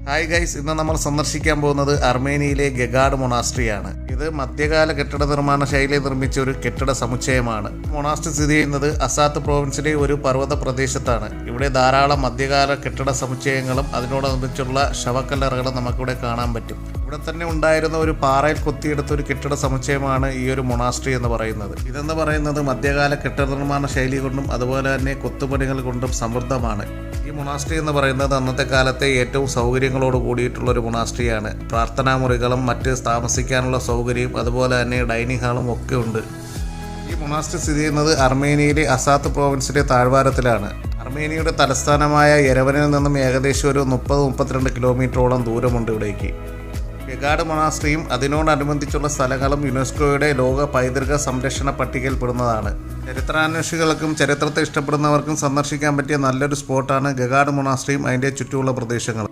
Hi guys, ഇന്ന് നമ്മൾ സന്ദർശിക്കാൻ പോകുന്നത് അർമേനിയയിലെ ഗഗാഡ് മൊണാസ്ട്രിയാണ്. ഇത് മധ്യകാല കെട്ടിട നിർമ്മാണ ശൈലി നിർമ്മിച്ച ഒരു കെട്ടിട സമുച്ചയമാണ്. മൊണാസ്ട്രി സ്ഥിതി ചെയ്യുന്നത് അസാത്ത് പ്രോവിൻസിലെ ഒരു പർവ്വത പ്രദേശത്താണ്. ഇവിടെ ധാരാളം മധ്യകാല കെട്ടിട സമുച്ചയങ്ങളും അതിനോടനുബന്ധിച്ചുള്ള ശവക്കല്ലറകളും നമുക്കിവിടെ കാണാൻ പറ്റും. ഇവിടെ തന്നെ ഉണ്ടായിരുന്ന ഒരു പാറയിൽ കൊത്തിയെടുത്ത ഒരു കെട്ടിട സമുച്ചയമാണ് ഈ ഒരു മൊണാസ്ട്രി എന്ന് പറയുന്നത്. ഇതെന്ന് പറയുന്നത് മധ്യകാല കെട്ടിട നിർമ്മാണ ശൈലി കൊണ്ടും അതുപോലെ തന്നെ കൊത്തുപണികൾ കൊണ്ടും സമൃദ്ധമാണ്. ഈ മൊണാസ്ട്രി എന്ന് പറയുന്നത് അന്നത്തെ കാലത്തെ ഏറ്റവും സൗകര്യങ്ങളോട് കൂടിയിട്ടുള്ള ഒരു മൊണാസ്ട്രിയാണ്. പ്രാർത്ഥനാ മുറികളും മറ്റ് താമസിക്കാനുള്ള സൗകര്യവും അതുപോലെ തന്നെ ഡൈനിങ് ഹാളും ഒക്കെ ഉണ്ട്. ഈ മൊണാസ്ട്രി സ്ഥിതി ചെയ്യുന്നത് അർമേനിയയിലെ അസാത്ത് പ്രോവിൻസിലെ താഴ്വാരത്തിലാണ്. അർമേനിയയുടെ തലസ്ഥാനമായ യെരവനിൽ നിന്നും ഏകദേശം ഒരു 30-32 കിലോമീറ്ററോളം ദൂരമുണ്ട് ഇവിടേക്ക്. ഗഗാഡ് മൊണാസ്ട്രിയും അതിനോടനുബന്ധിച്ചുള്ള സ്ഥലങ്ങളും യുനെസ്കോയുടെ ലോക പൈതൃക സംരക്ഷണ പട്ടികയിൽപ്പെടുന്നതാണ്. ചരിത്രാന്വേഷികൾക്കും ചരിത്രത്തെ ഇഷ്ടപ്പെടുന്നവർക്കും സന്ദർശിക്കാൻ പറ്റിയ നല്ലൊരു സ്പോട്ടാണ് ഗഗാഡ് മൊണാസ്ട്രിയും അതിൻ്റെ ചുറ്റുമുള്ള പ്രദേശങ്ങളും.